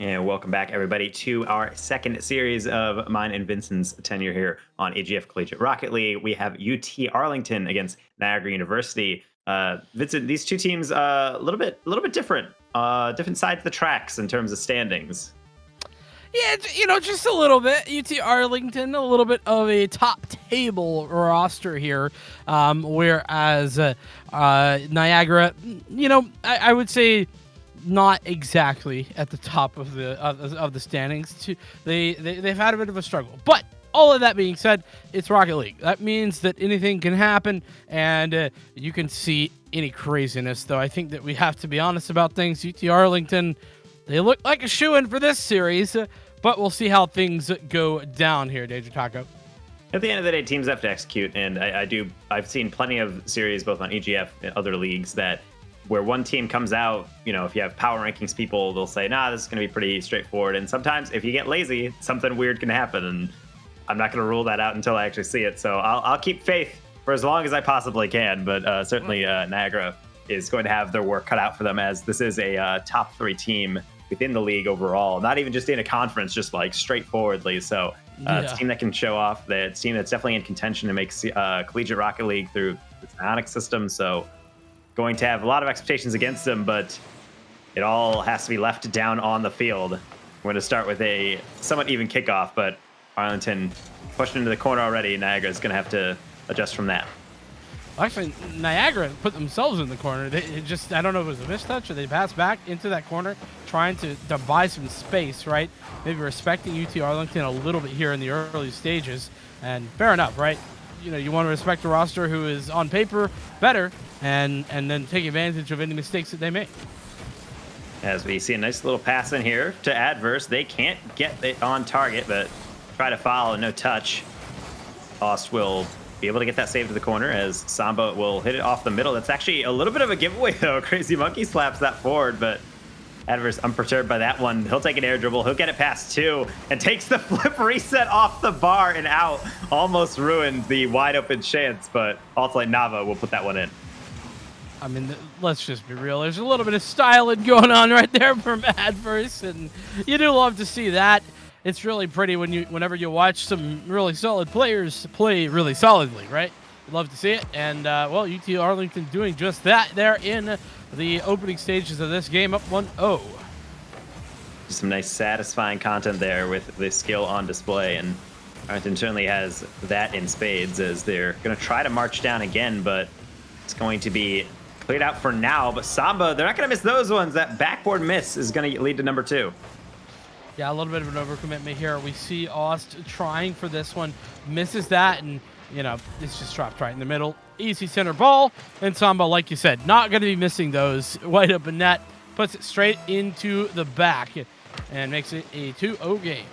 And welcome back, everybody, to our second series of mine and Vincent's tenure here on EGF Collegiate Rocket League. We have UT Arlington against Niagara University. Vincent, these two teams a little bit different, different sides of the tracks in terms of standings. Yeah, just a little bit. UT Arlington, a little bit of a top table roster here, whereas Niagara, I would say not exactly at the top of the standings. They've had a bit of a struggle, but all of that being said, it's Rocket League. That means that anything can happen, and you can see any craziness. Though I think that we have to be honest about things. UT Arlington, they look like a shoo-in for this series, but we'll see how things go down here, Deja Taco. At the end of the day, teams have to execute, and I've seen plenty of series both on EGF and other leagues that where one team comes out, if you have power rankings people, they'll say, nah, this is going to be pretty straightforward. And sometimes if you get lazy, something weird can happen. And I'm not going to rule that out until I actually see it. So I'll keep faith for as long as I possibly can. But certainly Niagara is going to have their work cut out for them, as this is a top 3 team within the league overall, not even just in a conference, just like straightforwardly. So it's a team that can show off. It's a team that's definitely in contention to make Collegiate Rocket League through the Ionic system. So going to have a lot of expectations against them, but it all has to be left down on the field. We're going to start with a somewhat even kickoff, but Arlington pushed into the corner already. Niagara is going to have to adjust from that. Actually, Niagara put themselves in the corner. I don't know if it was a mistouch or they passed back into that corner, trying to buy some space, right? Maybe respecting UT Arlington a little bit here in the early stages, and fair enough, right? You want to respect a roster who is on paper better, and then take advantage of any mistakes that they make. As we see a nice little pass in here to Adverse. They can't get it on target, but try to follow, no touch. Ost will be able to get that save to the corner as Samba will hit it off the middle. That's actually a little bit of a giveaway, though. Crazy Monkey slaps that forward, but Adverse unperturbed by that one. He'll take an air dribble. He'll get it past 2 and takes the flip reset off the bar and out. Almost ruined the wide open chance, but Altlight Nava will put that one in. I mean, let's just be real. There's a little bit of styling going on right there from Adverse, and you do love to see that. It's really pretty whenever you watch some really solid players play really solidly, right? Love to see it, and UT Arlington doing just that there in the opening stages of this game, up 1-0. Some nice, satisfying content there with the skill on display, and Arlington certainly has that in spades, as they're going to try to march down again, but it's going to be cleared out for now. But Samba, they're not going to miss those ones. That backboard miss is going to lead to number 2. Yeah, a little bit of an overcommitment here. We see Ost trying for this one, misses that, and it's just dropped right in the middle. Easy center ball, and Samba, like you said, not going to be missing those. Wide open net, puts it straight into the back, and makes it a 2-0 game.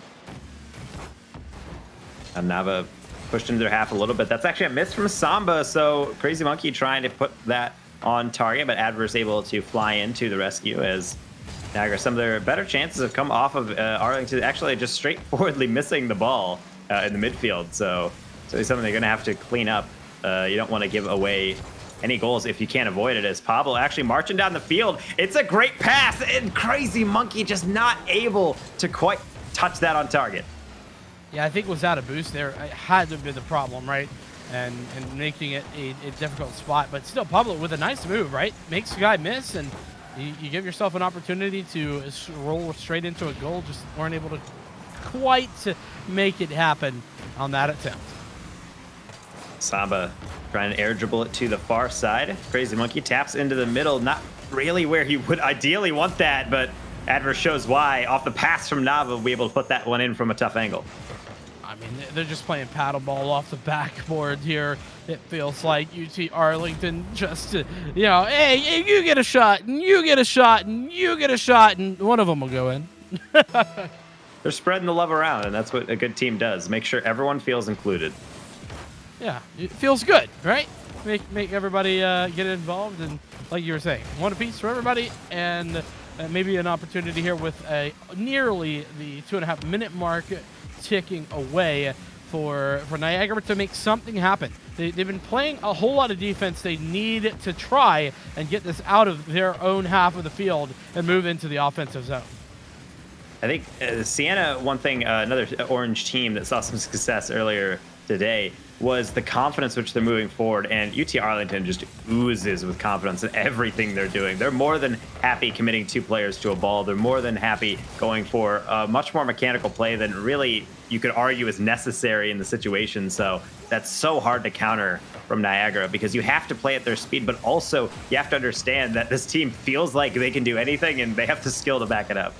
And Nava pushed into their half a little bit. That's actually a miss from Samba, so Crazy Monkey trying to put that on target, but Adverse able to fly into the rescue, as Niagara, some of their better chances have come off of Arlington actually just straightforwardly missing the ball in the midfield. So it's something they're going to have to clean up. You don't want to give away any goals if you can't avoid it, as Pablo actually marching down the field. It's a great pass, and Crazy Monkey just not able to quite touch that on target. Yeah, I think it was out of boost there. It had to have been the problem, right? And making it a difficult spot. But still, Pablo with a nice move, right? Makes the guy miss, and you give yourself an opportunity to roll straight into a goal. Just weren't able to quite make it happen on that attempt. Samba trying to air dribble it to the far side. Crazy Monkey taps into the middle. Not really where he would ideally want that, but Adverse shows why. Off the pass from Nava, we'll be able to put that one in from a tough angle. I mean, they're just playing paddleball off the backboard here. It feels like UT Arlington just, hey, you get a shot, and you get a shot, and you get a shot, and one of them will go in. They're spreading the love around, and that's what a good team does. Make sure everyone feels included. Yeah, it feels good, right? Make everybody get involved, and like you were saying, one apiece for everybody, and maybe an opportunity here with nearly the 2.5-minute mark ticking away for Niagara to make something happen. They've been playing a whole lot of defense. They need to try and get this out of their own half of the field and move into the offensive zone. I think Sienna, one thing, another orange team that saw some success earlier today was the confidence which they're moving forward. And UT Arlington just oozes with confidence in everything they're doing. They're more than happy committing 2 players to a ball. They're more than happy going for a much more mechanical play than really you could argue is necessary in the situation. So that's so hard to counter from Niagara because you have to play at their speed, but also you have to understand that this team feels like they can do anything and they have the skill to back it up.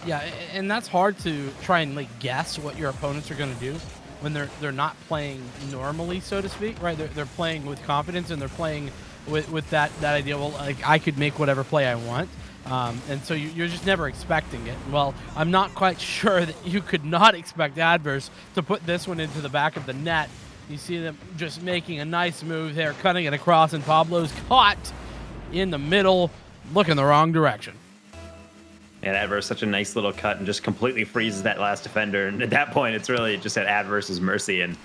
Yeah, and that's hard to try and like guess what your opponents are going to do when they're not playing normally, so to speak, right? They're playing with confidence and they're playing with that idea. Well, like I could make whatever play I want, and so you're just never expecting it. Well, I'm not quite sure that you could not expect Adverse to put this one into the back of the net. You see them just making a nice move there, cutting it across, and Pablo's caught in the middle, looking the wrong direction. And Adverse, such a nice little cut and just completely freezes that last defender. And at that point, it's really just at Adverse's mercy. And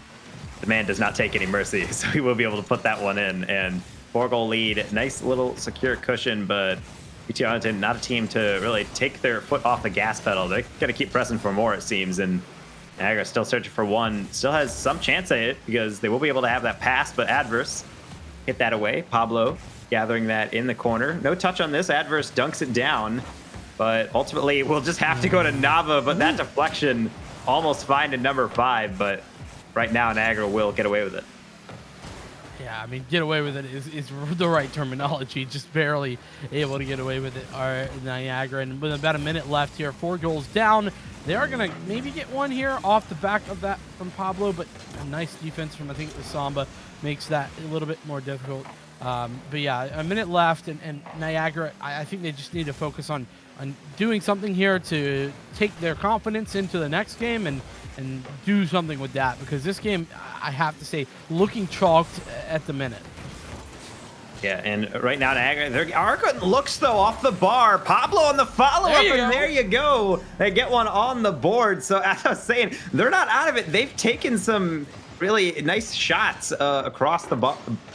the man does not take any mercy. So he will be able to put that one in. And 4-goal lead. Nice little secure cushion. But UT Arlington, not a team to really take their foot off the gas pedal. They got to keep pressing for more, it seems. And Niagara still searching for one. Still has some chance at it because they will be able to have that pass. But Adverse hit that away. Pablo gathering that in the corner. No touch on this. Adverse dunks it down. But ultimately, we'll just have to go to Nava. But that deflection almost fine to number 5. But right now, Niagara will get away with it. Yeah, I mean, get away with it is the right terminology. Just barely able to get away with it are Niagara. And with about a minute left here, 4 goals down. They are going to maybe get one here off the back of that from Pablo. But a nice defense from, I think it was Samba, makes that a little bit more difficult. But yeah, a minute left. And Niagara, I think they just need to focus on doing something here to take their confidence into the next game and do something with that, because this game, I have to say, looking chalked at the minute. Yeah, and right now, Niagara, their Arlington looks, though, off the bar. Pablo on the follow-up, and there you go. They get one on the board. So as I was saying, they're not out of it. They've taken some really nice shots across the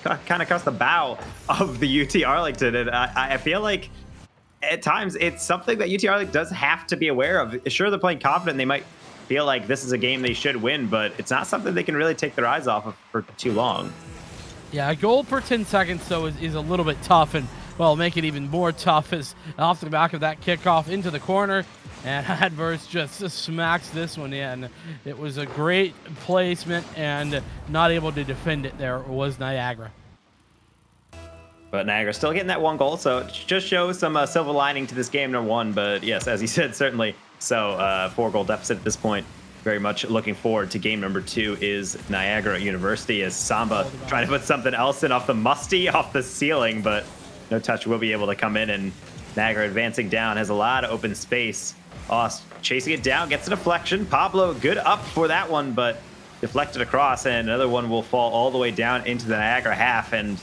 kind of across the bow of the UT Arlington, and I feel like at times it's something that UT Arlington does have to be aware of. Sure, they're playing confident. They might feel like this is a game they should win, but it's not something they can really take their eyes off of for too long. Yeah, a goal per 10 seconds, though, is a little bit tough, and, well, make it even more tough is off the back of that kickoff into the corner, and Adverse just smacks this one in. It was a great placement, and not able to defend it there was Niagara. But Niagara still getting that 1 goal, so it just shows some silver lining to this game, number 1. But yes, as he said, certainly so 4-goal deficit at this point. Very much looking forward to game number 2 is Niagara University, as Samba trying to put something else in off the musty, off the ceiling, but no touch will be able to come in. And Niagara advancing down, has a lot of open space. Chasing it down, gets a deflection. Pablo good up for that one, but deflected across, and another one will fall all the way down into the Niagara half. And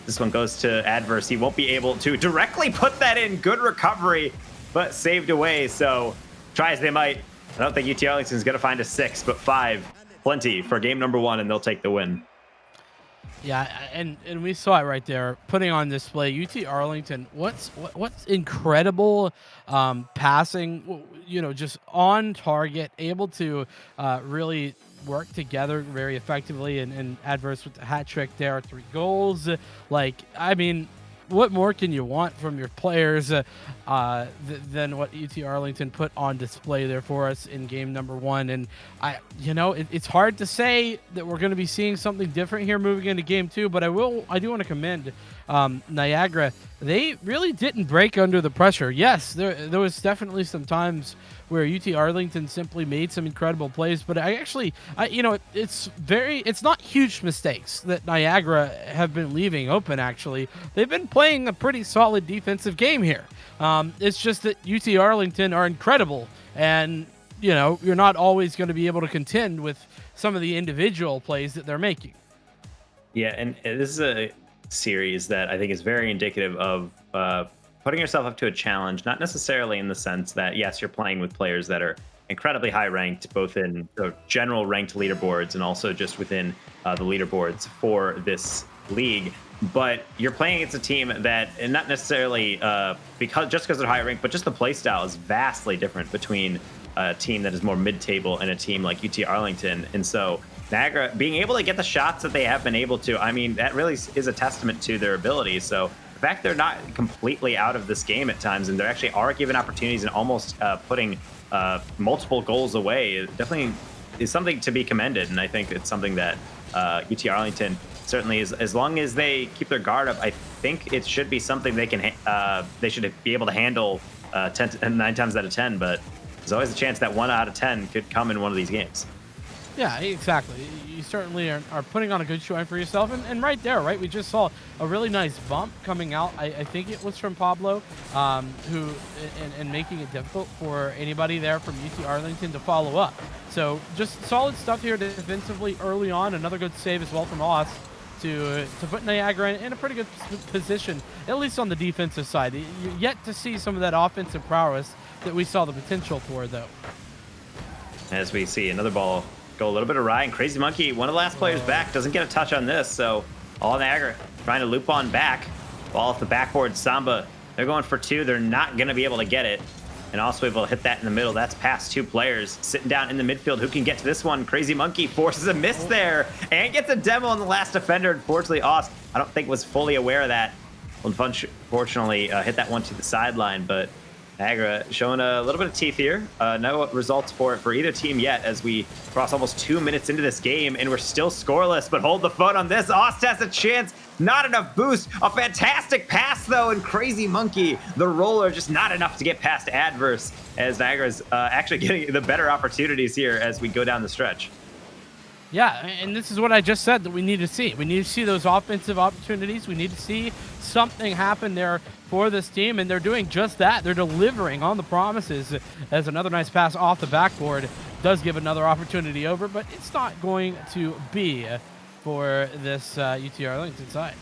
this one goes to Adverse. He won't be able to directly put that in. Good recovery, but saved away. So try as they might, I don't think UT Arlington is going to find a 6, but 5, plenty for game number 1, and they'll take the win. Yeah, and we saw it right there, putting on display UT Arlington. What's incredible passing, just on target, able to really work together very effectively, and Adverse with the hat trick there, 3 goals. Like, I mean, what more can you want from your players than what UT Arlington put on display there for us in game number 1? And it's hard to say that we're going to be seeing something different here moving into game 2, but I do want to commend Niagara. They really didn't break under the pressure. Yes, there was definitely some times where UT Arlington simply made some incredible plays, but it's not huge mistakes that Niagara have been leaving open. Actually, they've been playing a pretty solid defensive game here. It's just that UT Arlington are incredible, and you're not always going to be able to contend with some of the individual plays that they're making. Yeah, and this is a series that I think is very indicative of putting yourself up to a challenge, not necessarily in the sense that, yes, you're playing with players that are incredibly high ranked, both in the general ranked leaderboards and also just within the leaderboards for this league. But you're playing against a team that, and not necessarily because they're high ranked, but just the play style is vastly different between a team that is more mid-table and a team like UT Arlington. And so Niagara being able to get the shots that they have been able to, I mean, that really is a testament to their ability. So the fact they're not completely out of this game at times, and they actually are given opportunities and almost putting multiple goals away, it definitely is something to be commended. And I think it's something that UT Arlington certainly is, as long as they keep their guard up, I think it should be something they can they should be able to handle 9 times out of 10. But there's always a chance that 1 out of 10 could come in one of these games. Yeah, exactly. You certainly are putting on a good showing for yourself. And right there, right, we just saw a really nice bump coming out. I think it was from Pablo, who and making it difficult for anybody there from UT Arlington to follow up. So just solid stuff here defensively early on. Another good save as well from Oss to put Niagara in a pretty good position, at least on the defensive side. You're yet to see some of that offensive prowess that we saw the potential for, though. As we see another ball go a little bit awry, and Crazy Monkey, one of the last players back, doesn't get a touch on this. So all Niagara trying to loop on back. Ball off the backboard. Samba, they're going for 2. They're not going to be able to get it. And also able to hit that in the middle. That's past 2 players sitting down in the midfield. Who can get to this one? Crazy Monkey forces a miss there and gets a demo on the last defender. Unfortunately, Oss, I don't think was fully aware of that. Unfortunately, hit that one to the sideline, but Niagara showing a little bit of teeth here. No results for either team yet as we cross almost 2 minutes into this game, and we're still scoreless, but hold the phone on this. Ost has a chance. Not enough boost. A fantastic pass, though, and Crazy Monkey, the roller, just not enough to get past Adverse, as Niagara's actually getting the better opportunities here as we go down the stretch. Yeah, and this is what I just said that we need to see. We need to see those offensive opportunities. We need to see something happen there for this team, and they're doing just that. They're delivering on the promises, as another nice pass off the backboard does give another opportunity over, but it's not going to be for this UT Arlington side.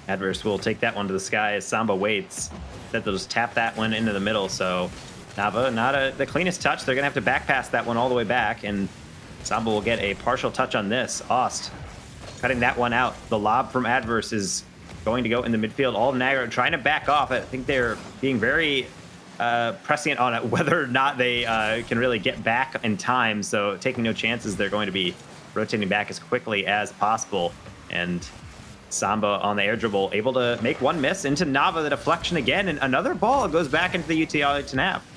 Adverse will take that one to the sky as Samba waits. That they'll just tap that one into the middle, so Nava, not the cleanest touch. They're going to have to back pass that one all the way back, and Samba will get a partial touch on this. Ost cutting that one out. The lob from Adverse is going to go in the midfield. All of Niagara trying to back off. I think they're being very prescient on it, whether or not they can really get back in time. So taking no chances, they're going to be rotating back as quickly as possible. And Samba on the air dribble, able to make one miss into Nava, the deflection again, and another ball goes back into the UT Arlington half.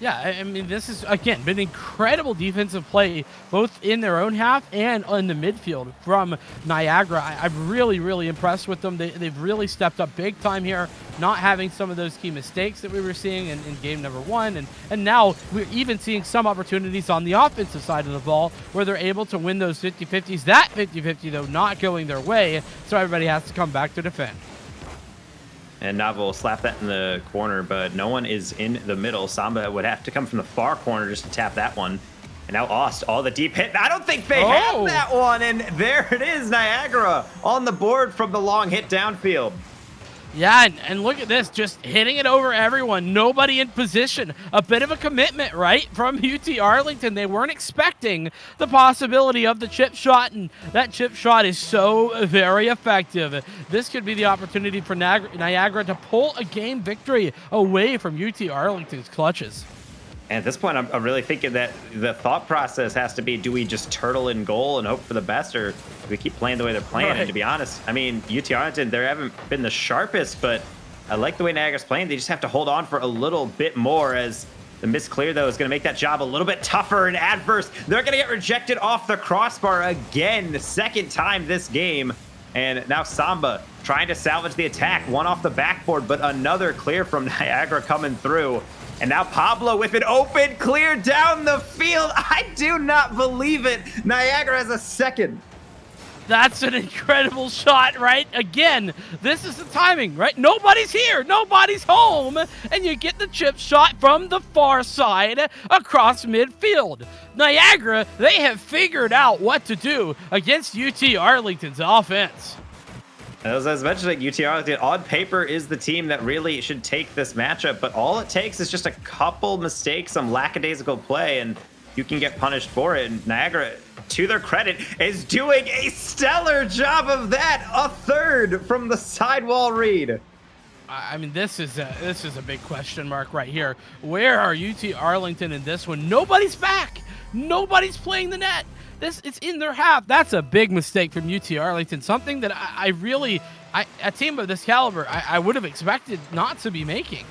Yeah, I mean, this has, again, been incredible defensive play, both in their own half and in the midfield from Niagara. I'm really, really impressed with them. They've really stepped up big time here, not having some of those key mistakes that we were seeing in game number 1. And now we're even seeing some opportunities on the offensive side of the ball where they're able to win those 50-50s. That 50-50, though, not going their way, so everybody has to come back to defend. And Nava will slap that in the corner, but no one is in the middle. Samba would have to come from the far corner just to tap that one. And now Ost, all the deep hit. I don't think they have that one. And there it is, Niagara on the board from the long hit downfield. Yeah, and look at this, just hitting it over everyone. Nobody in position. A bit of a commitment, right, from UT Arlington. They weren't expecting the possibility of the chip shot, and that chip shot is so very effective. This could be the opportunity for Niagara to pull a game victory away from UT Arlington's clutches. And at this point, I'm really thinking that the thought process has to be, do we just turtle in goal and hope for the best, or do we keep playing the way they're playing? Right. And to be honest, I mean, UT Arlington, they haven't been the sharpest, but I like the way Niagara's playing. They just have to hold on for a little bit more, as the miss clear, though, is going to make that job a little bit tougher and Adverse. They're going to get rejected off the crossbar again, the second time this game. And now Samba trying to salvage the attack. One off the backboard, but another clear from Niagara coming through. And now Pablo with an open clear down the field. I do not believe it. Niagara has a second. That's an incredible shot, right? Again, this is the timing, right? Nobody's here. Nobody's home. And you get the chip shot from the far side across midfield. Niagara, they have figured out what to do against UT Arlington's offense. As I was mentioning, UT on paper is the team that really should take this matchup, but all it takes is just a couple mistakes, some lackadaisical play, and you can get punished for it. And Niagara, to their credit, is doing a stellar job of that. A third from the sidewall read. I mean, this is a big question mark right here. Where are UT Arlington in this one? Nobody's back. Nobody's playing the net. It's in their half. That's a big mistake from UT Arlington. Something that a team of this caliber, I would have expected not to be making.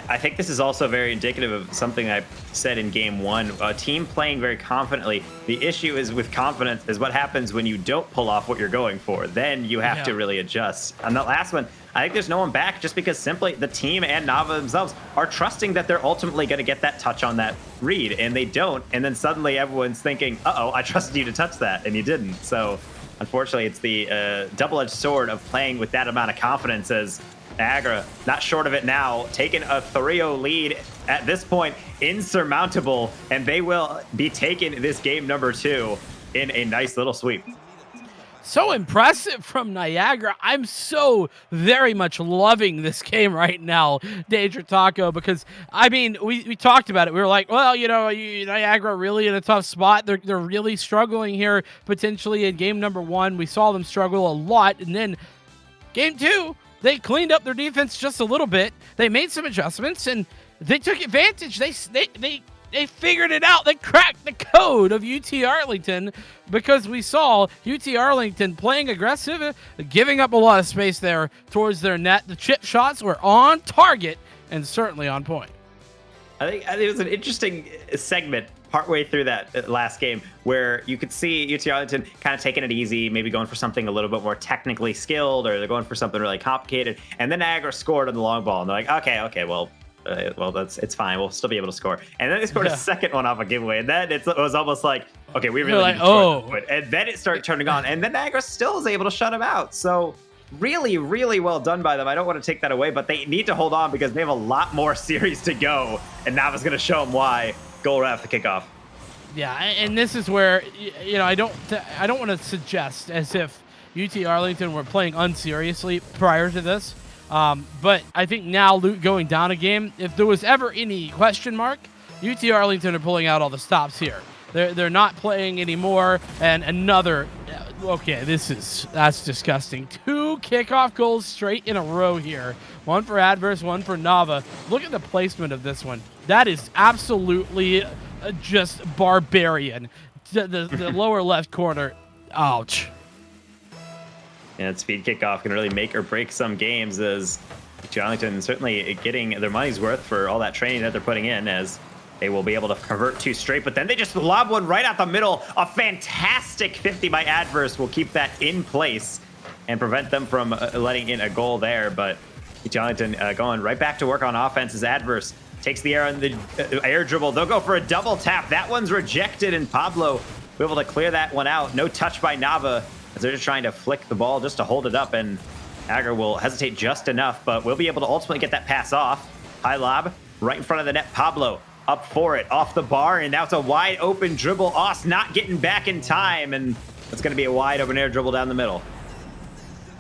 I think this is also very indicative of something I said in game one. A team playing very confidently. The issue is with confidence is what happens when you don't pull off what you're going for. Then you have to really adjust. On that last one, I think there's no one back just because simply the team and Nava themselves are trusting that they're ultimately going to get that touch on that read, and they don't. And then suddenly everyone's thinking, uh-oh, I trusted you to touch that, and you didn't. So unfortunately, it's the double-edged sword of playing with that amount of confidence as Niagara, not short of it now, taking a 3-0 lead at this point, insurmountable, and they will be taking this game number 2 in a nice little sweep. So impressive from Niagara. I'm so very much loving this game right now, Danger Taco, because, I mean, we talked about it. We were like, well, you know, Niagara really in a tough spot. They're really struggling here potentially in game number 1. We saw them struggle a lot, and then game 2, they cleaned up their defense just a little bit. They made some adjustments, and they took advantage. They figured it out. They cracked the code of UT Arlington because we saw UT Arlington playing aggressive, giving up a lot of space there towards their net. The chip shots were on target and certainly on point. I think it was an interesting segment partway through that last game where you could see UT Arlington kind of taking it easy, maybe going for something a little bit more technically skilled, or they're going for something really complicated. And then Niagara scored on the long ball, and they're like, okay, well, it's fine. We'll still be able to score. And then they scored a second one off a giveaway. And then it was almost like, okay, we really need to score. And then it started turning on. And then Niagara still is able to shut him out. So really, really well done by them. I don't want to take that away, but they need to hold on because they have a lot more series to go. And Nava's going to show them why. Goal right off the kickoff. Yeah, and this is where, you know, I don't want to suggest as if UT Arlington were playing unseriously prior to this. But I think now going down a game, if there was ever any question mark, UT Arlington are pulling out all the stops here. They're not playing anymore. And another, okay, that's disgusting. 2 kickoff goals straight in a row here. One for Adverse, one for Nava. Look at the placement of this one. That is absolutely just barbarian. The lower left corner, ouch. And speed kickoff can really make or break some games, as Arlington certainly getting their money's worth for all that training that they're putting in, as they will be able to convert 2 straight. But then they just lob one right out the middle. A fantastic 50 by Adverse will keep that in place and prevent them from letting in a goal there. But Arlington going right back to work on offense as Adverse takes the air on the air dribble. They'll go for a double tap. That one's rejected, and Pablo will be able to clear that one out. No touch by Nava, as they're just trying to flick the ball just to hold it up, and Niagara will hesitate just enough, but we'll be able to ultimately get that pass off. High lob, right in front of the net. Pablo up for it, off the bar, and now it's a wide open dribble. Oss not getting back in time, and it's going to be a wide open air dribble down the middle.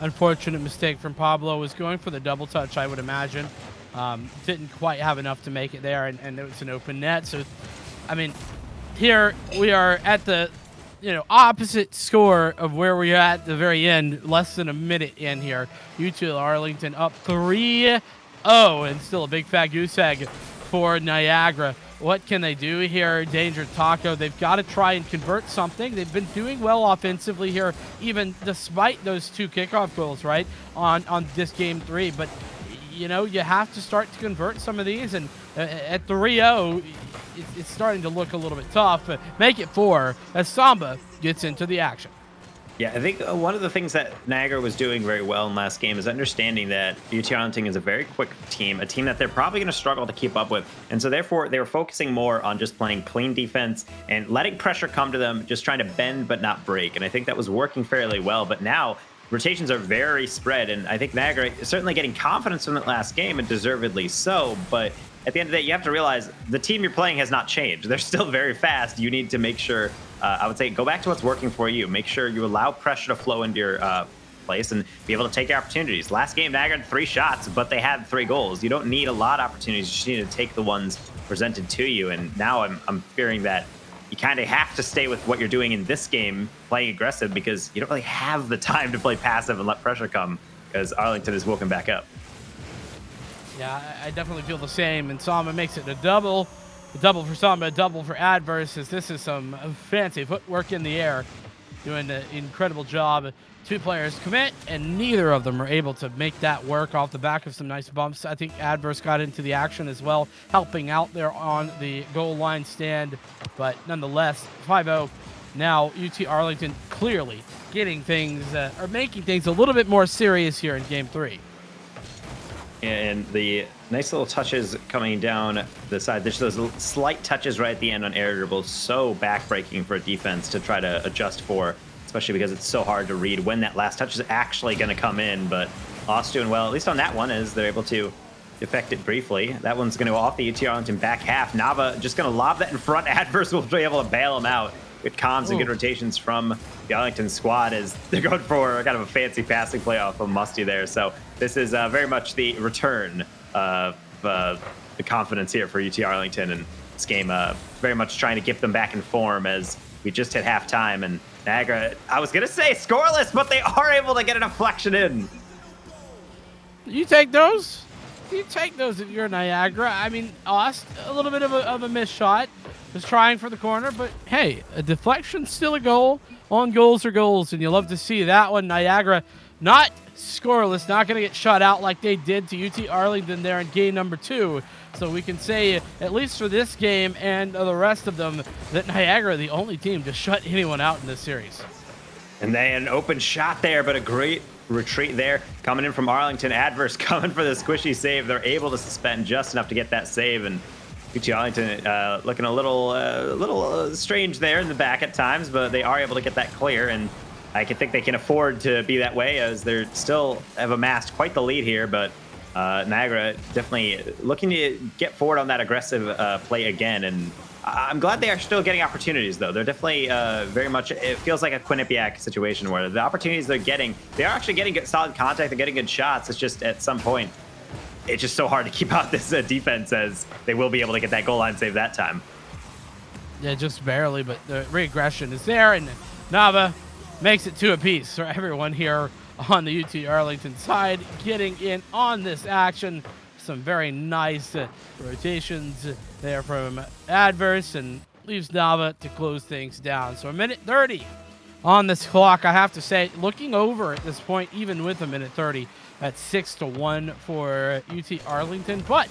Unfortunate mistake from Pablo. Was going for the double touch, I would imagine. Didn't quite have enough to make it there, and it was an open net. So, I mean, here we are at the opposite score of where we are at the very end, less than a minute in here. UT Arlington up 3-0, and still a big fat goose egg for Niagara. What can they do here? Danger Taco, they've got to try and convert something. They've been doing well offensively here, even despite those 2 kickoff goals, right, on this game 3. But, you have to start to convert some of these, and at 3-0, it's starting to look a little bit tough. Make it 4 as Samba gets into the action. Yeah, I think one of the things that Niagara was doing very well in last game is understanding that UT Arlington is a very quick team, a team that they're probably going to struggle to keep up with. And so therefore, they were focusing more on just playing clean defense and letting pressure come to them, just trying to bend but not break. And I think that was working fairly well. But now rotations are very spread, and I think Niagara is certainly getting confidence from that last game, and deservedly so. But at the end of the day, you have to realize the team you're playing has not changed. They're still very fast. You need to make sure, I would say, go back to what's working for you. Make sure you allow pressure to flow into your place and be able to take your opportunities. Last game, Niagara had 3 shots, but they had 3 goals. You don't need a lot of opportunities. You just need to take the ones presented to you. And now I'm fearing that you kind of have to stay with what you're doing in this game, playing aggressive, because you don't really have the time to play passive and let pressure come, because Arlington is woken back up. Yeah, I definitely feel the same. And Samba makes it a double. A double for Samba, a double for Adverse, as this is some fancy footwork in the air. Doing an incredible job. 2 players commit, and neither of them are able to make that work off the back of some nice bumps. I think Adverse got into the action as well, helping out there on the goal line stand. But nonetheless, 5-0. Now UT Arlington clearly getting things, or making things a little bit more serious here in Game 3. And the nice little touches coming down the side. There's those slight touches right at the end on air dribbles. So backbreaking for a defense to try to adjust for, especially because it's so hard to read when that last touch is actually going to come in. But Oss doing well, at least on that one, as they're able to defect it briefly. That one's going to go off the UT Arlington back half. Nava just going to lob that in front. Adverse will be able to bail him out. Good comms and good rotations from the Arlington squad as they're going for kind of a fancy passing play off of Musty there. So this is very much the return of the confidence here for UT Arlington, and this game very much trying to get them back in form as we just hit halftime. And Niagara, I was going to say scoreless, but they are able to get a deflection in. You take those? You take those if you're Niagara. I mean, Ost, a little bit of a missed shot. Was trying for the corner, but hey, a deflection's still a goal. On goals are goals, and you love to see that one. Niagara not scoreless, not going to get shut out like they did to UT Arlington there in game number 2. So we can say, at least for this game and the rest of them, that Niagara, the only team to shut anyone out in this series. And then an open shot there, but a great retreat there coming in from Arlington. Adverse coming for the squishy save. They're able to suspend just enough to get that save, and UT Arlington looking a little strange there in the back at times, but they are able to get that clear, and I think they can afford to be that way as they're still have amassed quite the lead here. But Niagara definitely looking to get forward on that aggressive play again, and I'm glad they are still getting opportunities, though. They're definitely very much, it feels like a Quinnipiac situation where the opportunities they're getting, they are actually getting good, solid contact, they're getting good shots. It's just at some point, it's just so hard to keep out this defense, as they will be able to get that goal line save that time. Yeah, just barely, but the reaggression is there, and Nava makes it 2 apiece for everyone here on the UT Arlington side, getting in on this action. Some very nice rotations there from Adverse, and leaves Nava to close things down. So a minute 30 on this clock. I have to say, looking over at this point, even with a minute 30, at 6-1 for UT Arlington, but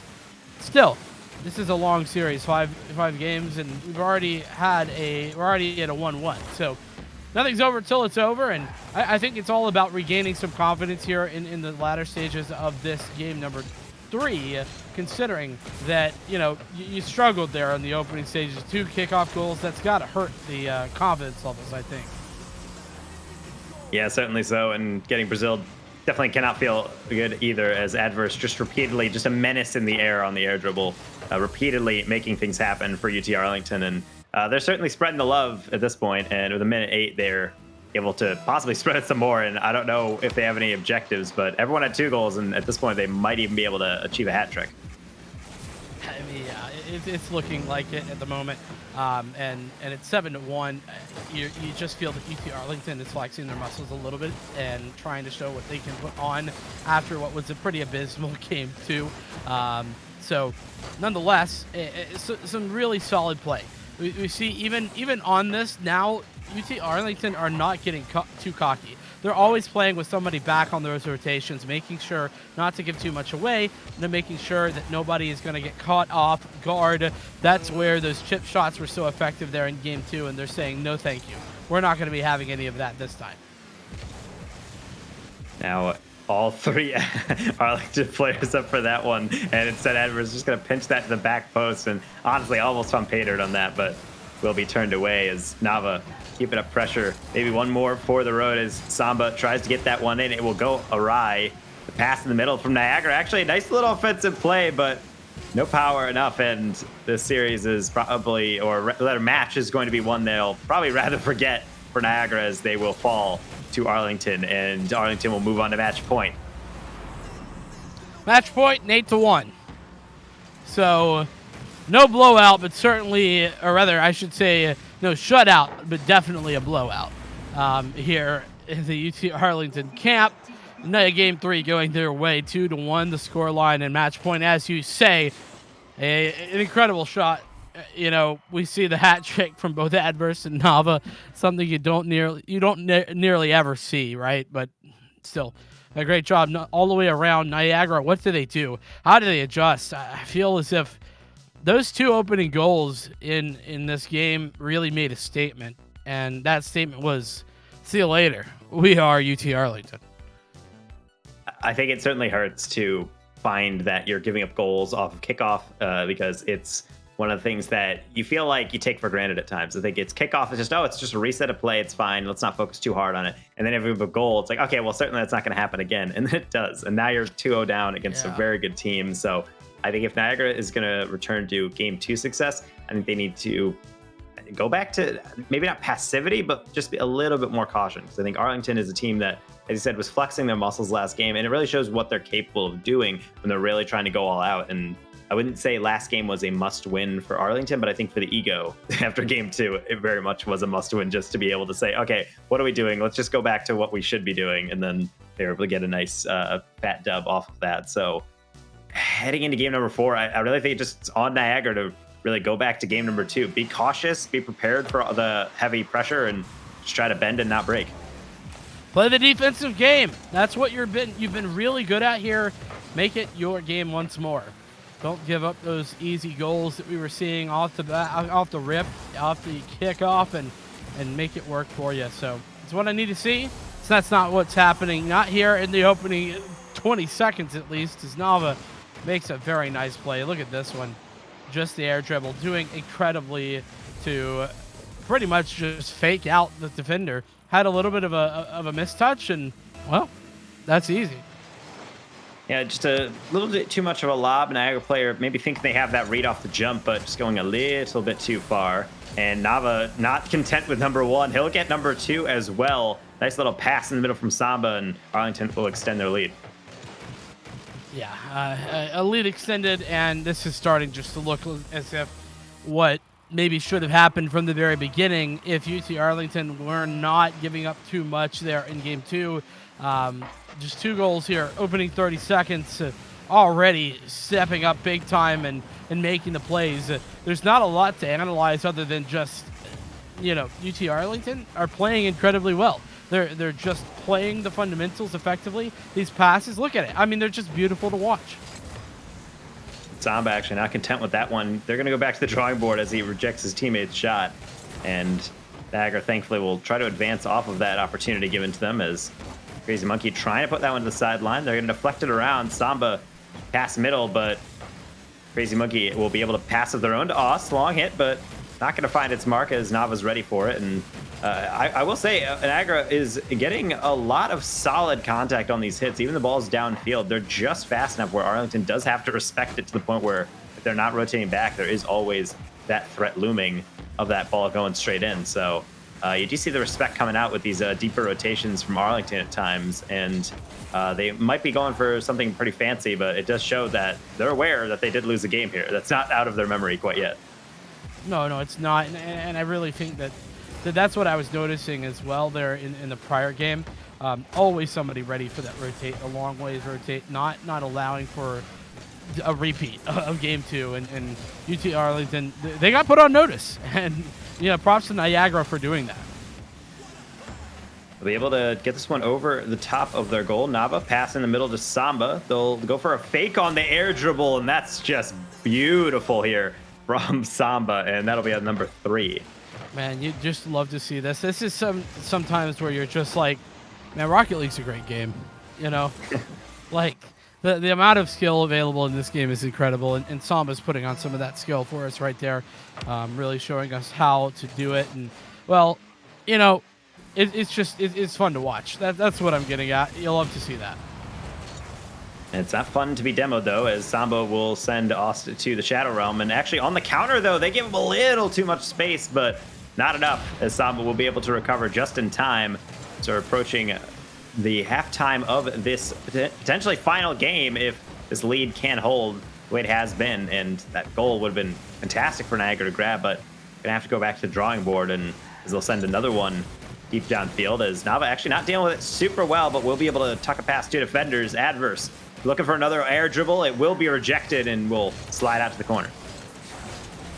still, this is a long series, five games, and we're already at a 1-1. So nothing's over until it's over, and I think it's all about regaining some confidence here in the latter stages of this game number 3, considering that you struggled there in the opening stages. 2 kickoff goals, that's got to hurt the confidence levels, I think. Yeah, certainly so, and getting Brazil definitely cannot feel good either, as Adverse just repeatedly, just a menace in the air on the air dribble, repeatedly making things happen for UT Arlington. And they're certainly spreading the love at this point, and with a minute 8, they're able to possibly spread it some more. And I don't know if they have any objectives, but everyone had 2 goals, and at this point, they might even be able to achieve a hat trick. I mean, yeah, it's looking like it at the moment, and it's 7-1. You just feel that UT Arlington is flexing their muscles a little bit and trying to show what they can put on after what was a pretty abysmal game 2. So, nonetheless, it's some really solid play. We see even on this now, UT Arlington are not getting too cocky. They're always playing with somebody back on those rotations, making sure not to give too much away, and making sure that nobody is going to get caught off guard. That's where those chip shots were so effective there in game 2, and they're saying, no thank you. We're not going to be having any of that this time. Now, all 3 Arlington players up for that one, and instead Adverse just going to pinch that to the back post, and honestly almost unpatered on that, but will be turned away as Nava keeping up pressure. Maybe one more for the road as Samba tries to get that one in. It will go awry. The pass in the middle from Niagara. Actually, a nice little offensive play, but no power enough. And this series is probably, or rather match is going to be one they'll probably rather forget for Niagara, as they will fall to Arlington, and Arlington will move on to match point. Match point, 8-1. So no blowout, but certainly, or rather, I should say, no shutout, but definitely a blowout here in the UT Arlington camp. Game 3 going their way, 2-1 the score line, and match point, as you say, an incredible shot. We see the hat trick from both Adverse and Nava, something you don't nearly ever see, right? But still, a great job all the way around. Niagara, what do they do? How do they adjust? I feel as if those 2 opening goals in this game really made a statement, and that statement was, see you later. We are UT Arlington. I think it certainly hurts to find that you're giving up goals off of kickoff because it's one of the things that you feel like you take for granted at times. I think it's kickoff is just, it's just a reset of play. It's fine. Let's not focus too hard on it. And then if you have a goal, it's like, okay, well, certainly that's not going to happen again. And then it does. And now you're 2-0 down against a very good team. So I think if Niagara is going to return to game 2 success, I think they need to go back to maybe not passivity, but just be a little bit more caution. Because I think Arlington is a team that, as you said, was flexing their muscles last game. And it really shows what they're capable of doing when they're really trying to go all out. And I wouldn't say last game was a must-win for Arlington, but I think for the ego, after game 2, it very much was a must-win just to be able to say, okay, what are we doing? Let's just go back to what we should be doing. And then they were able to get a nice fat dub off of that. So heading into game number 4, I really think it's on Niagara to really go back to game number 2. Be cautious, be prepared for the heavy pressure, and just try to bend and not break. Play the defensive game. That's what you've been really good at here. Make it your game once more. Don't give up those easy goals that we were seeing off the rip, off the kickoff, and make it work for you. So it's what I need to see. So that's not what's happening. Not here in the opening 20 seconds at least, as Nava makes a very nice play. Look at this one. Just the air dribble, doing incredibly to pretty much just fake out the defender. Had a little bit of a mistouch, and, well, that's easy. Yeah, just a little bit too much of a lob. Niagara player maybe thinking they have that read off the jump, but just going a little bit too far. And Nava not content with number 1. He'll get number 2 as well. Nice little pass in the middle from Samba, and Arlington will extend their lead. Yeah, a lead extended, and this is starting just to look as if what maybe should have happened from the very beginning if UT Arlington were not giving up too much there in game 2. Just 2 goals here, opening 30 seconds, already stepping up big time and making the plays. There's not a lot to analyze other than just, UT Arlington are playing incredibly well. They're just playing the fundamentals effectively. These passes, look at it. I mean, they're just beautiful to watch. Samba actually not content with that one. They're going to go back to the drawing board as he rejects his teammate's shot. And Niagara, thankfully, will try to advance off of that opportunity given to them as Crazy Monkey trying to put that one to the sideline. They're going to deflect it around. Samba pass middle, but Crazy Monkey will be able to pass of their own to Oss. Long hit, but not going to find its mark as Nava's ready for it. And I will say Niagara is getting a lot of solid contact on these hits. Even the ball's downfield. They're just fast enough where Arlington does have to respect it to the point where if they're not rotating back, there is always that threat looming of that ball going straight in. So you do see the respect coming out with these deeper rotations from Arlington at times. And they might be going for something pretty fancy, but it does show that they're aware that they did lose a game here. That's not out of their memory quite yet. No, it's not. And I really think that's what I was noticing as well there in the prior game. Always somebody ready for that rotate, a long ways rotate, not allowing for a repeat of game 2. And UT Arlington, they got put on notice. And, props to Niagara for doing that. They'll be able to get this one over the top of their goal. Nava pass in the middle to Samba. They'll go for a fake on the air dribble, and that's just beautiful here from Samba, and that'll be at number 3. Man, you just love to see this. This is sometimes where you're just like, man, Rocket League's a great game. Like the amount of skill available in this game is incredible, and Samba's putting on some of that skill for us right there, really showing us how to do it. And well, it's fun to watch. That's what I'm getting at. You'll love to see that. It's not fun to be demoed, though, as Samba will send Austin to the Shadow Realm. And actually, on the counter, though, they give him a little too much space, but not enough, as Samba will be able to recover just in time. So we're approaching the halftime of this potentially final game if this lead can hold the way it has been. And that goal would have been fantastic for Niagara to grab, but gonna have to go back to the drawing board, and as they'll send another one deep downfield, as Nava actually not dealing with it super well, but will be able to tuck it past two defenders. Adverse looking for another air dribble. It will be rejected and will slide out to the corner.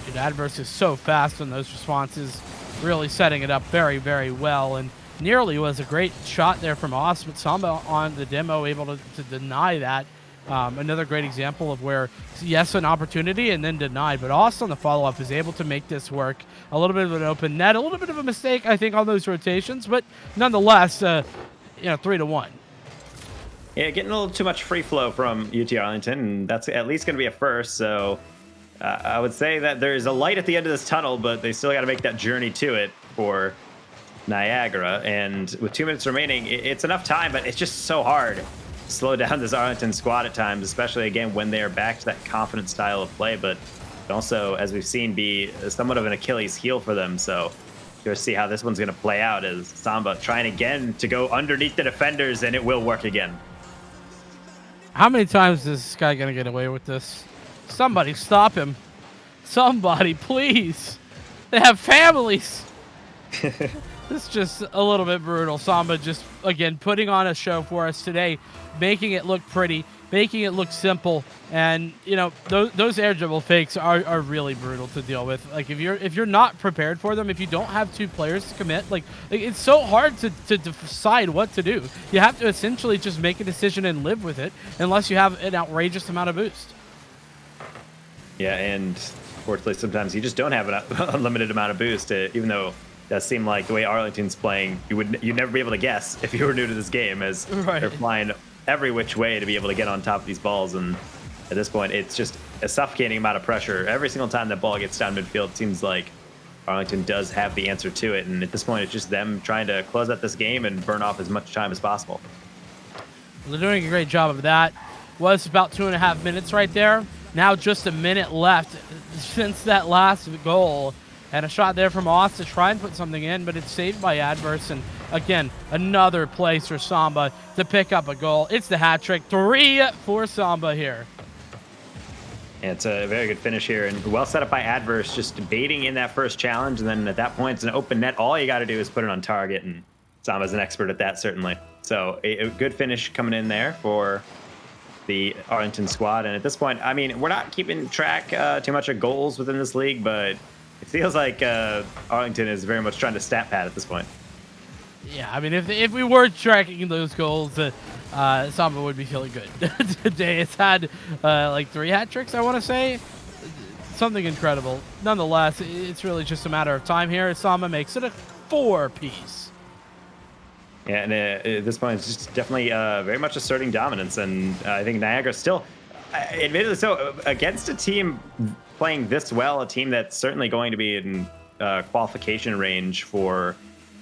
Dude, Adverse is so fast on those responses, really setting it up very, very well. And nearly was a great shot there from Aus, but Samba on the demo able to deny that. Another great example of where, yes, an opportunity and then denied, but Aus on the follow-up is able to make this work. A little bit of an open net, a little bit of a mistake, I think, on those rotations, but nonetheless, 3-1. Yeah, getting a little too much free flow from UT Arlington, and that's at least going to be a first. So I would say that there is a light at the end of this tunnel, but they still got to make that journey to it for Niagara. And with 2 minutes remaining, it's enough time, but it's just so hard to slow down this Arlington squad at times, especially, again, when they're back to that confident style of play, but also, as we've seen, be somewhat of an Achilles heel for them. So you'll see how this one's going to play out as Samba trying again to go underneath the defenders, and it will work again. How many times is this guy going to get away with this? Somebody stop him. Somebody, please. They have families. It's just a little bit brutal. Samba just, again, putting on a show for us today, making it look pretty, making it look simple. And, those air dribble fakes are really brutal to deal with. Like, if you're not prepared for them, if you don't have two players to commit, like it's so hard to decide what to do. You have to essentially just make a decision and live with it unless you have an outrageous amount of boost. Yeah, and fortunately, sometimes you just don't have an unlimited amount of boost, even though it does seem like the way Arlington's playing, you'd never be able to guess if you were new to this game, as they're flying every which way to be able to get on top of these balls. And at this point, it's just a suffocating amount of pressure. Every single time that ball gets down midfield, it seems like Arlington does have the answer to it. And at this point, it's just them trying to close out this game and burn off as much time as possible. Well, they're doing a great job of that. Was about 2.5 minutes right there. Now just a minute left since that last goal. And a shot there from Aus to try and put something in, but it's saved by Adverse. And again, another place for Samba to pick up a goal. It's the hat trick. 3 for Samba here. Yeah, it's a very good finish here, and well set up by Adverse, just baiting in that first challenge. And then at that point, it's an open net. All you got to do is put it on target, and Samba's an expert at that, certainly. So a good finish coming in there for the Arlington squad. And at this point, I mean, we're not keeping track too much of goals within this league, but it feels like Arlington is very much trying to stat pad at this point. Yeah, I mean, if we were tracking those goals, Samba would be feeling good. Today it's had like 3 hat tricks, I want to say. Something incredible. Nonetheless, it's really just a matter of time here. Samba makes it a 4-piece. Yeah, and at this point, it's just definitely very much asserting dominance. And I think Niagara still, admittedly so, against a team playing this well, a team that's certainly going to be in qualification range for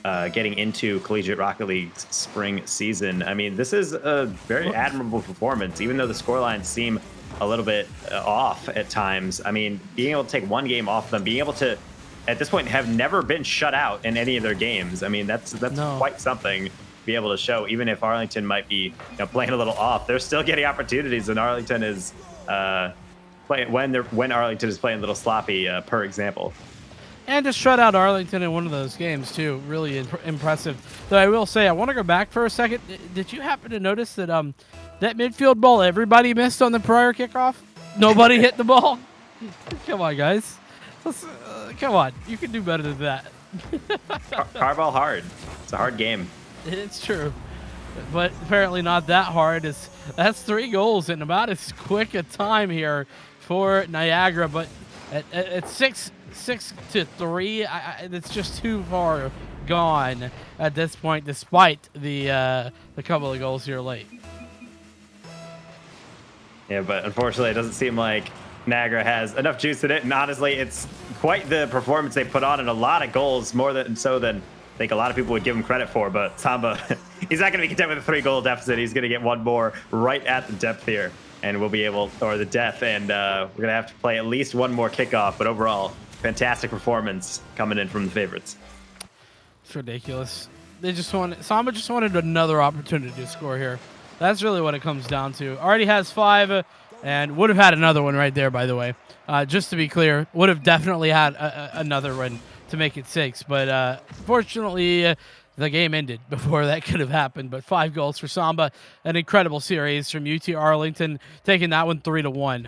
getting into Collegiate Rocket League's spring season. I mean, this is a very admirable performance, even though the scorelines seem a little bit off at times. I mean, being able to take one game off them, being able to, at this point, have never been shut out in any of their games. I mean, that's quite something to be able to show. Even if Arlington might be playing a little off, they're still getting opportunities, and Arlington is playing when Arlington is playing a little sloppy, per example. And to shut out Arlington in one of those games, too. Really impressive. Though I will say, I want to go back for a second. Did you happen to notice that that midfield ball everybody missed on the prior kickoff? Nobody hit the ball? Come on, guys. Come on. You can do better than that. Carball hard. It's a hard game. It's true. But apparently not that hard. That's 3 goals in about as quick a time here for Niagara. But at 6-3, it's just too far gone at this point, despite the couple of goals here late. Yeah, but unfortunately, it doesn't seem like Niagara has enough juice in it. And honestly, it's quite the performance they put on, and a lot of goals, more than I think a lot of people would give him credit for. But Samba, he's not going to be content with a 3-goal deficit. He's going to get one more right at the depth here, and we'll be able, or the death, and we're going to have to play at least one more kickoff. But overall, fantastic performance coming in from the favorites. It's ridiculous. Samba just wanted another opportunity to score here. That's really what it comes down to. Already has 5, and would have had another one right there, by the way. Just to be clear, would have definitely had another one to make it 6. But fortunately, the game ended before that could have happened. But 5 goals for Samba. An incredible series from UT Arlington, taking that one 3-1.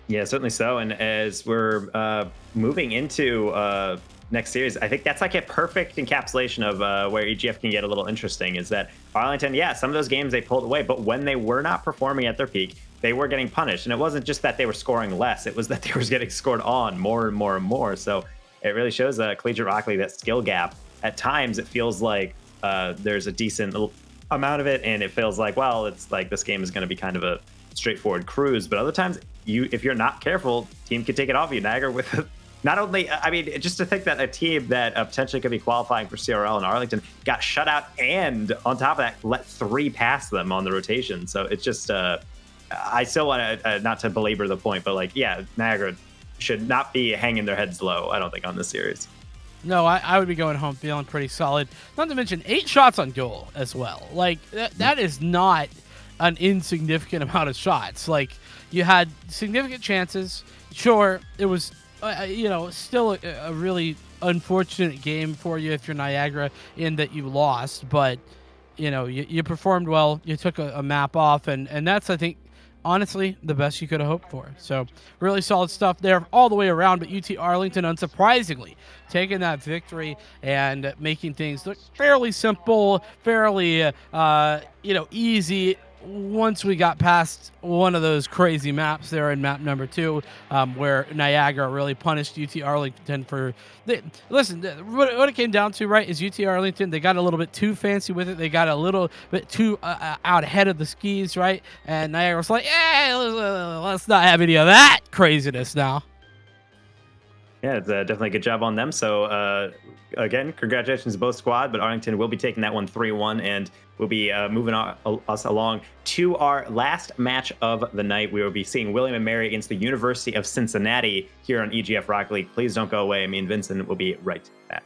Yeah, certainly so. And as we're moving into next series, I think that's like a perfect encapsulation of where EGF can get a little interesting, is that Arlington, yeah, some of those games they pulled away, but when they were not performing at their peak, they were getting punished. And it wasn't just that they were scoring less, it was that they were getting scored on more and more and more. So it really shows Collegiate Rocket League, that skill gap. At times, it feels like there's a decent little amount of it, and it feels like, well, it's like this game is going to be kind of a straightforward cruise. But other times, if you're not careful, team can take it off you. Niagara with not only, I mean, just to think that a team that potentially could be qualifying for CRL in Arlington got shut out, and on top of that, let 3 pass them on the rotation. So it's just, I still want to, not to belabor the point, but like, yeah, Niagara should not be hanging their heads low, I don't think, on this series. No, I would be going home feeling pretty solid. Not to mention 8 shots on goal as well. Like, that is not an insignificant amount of shots. Like, you had significant chances. Sure, it was, still a really unfortunate game for you if you're Niagara, in that you lost. But, you performed well. You took a map off, and that's, I think, honestly, the best you could have hoped for. So really solid stuff there all the way around. But UT Arlington, unsurprisingly, taking that victory and making things look fairly simple, fairly, easy, once we got past one of those crazy maps there in map number 2, where Niagara really punished UT Arlington for what it came down to, right, is UT Arlington, they got a little bit too fancy with it. They got a little bit too out ahead of the skis, right? And Niagara was like, hey, let's not have any of that craziness now. Yeah, it's definitely a good job on them. So, again, congratulations to both squad, but Arlington will be taking that one 3-1, and we'll be moving us along to our last match of the night. We will be seeing William & Mary against the University of Cincinnati here on EGF Rocket League. Please don't go away. Me and Vincent will be right back.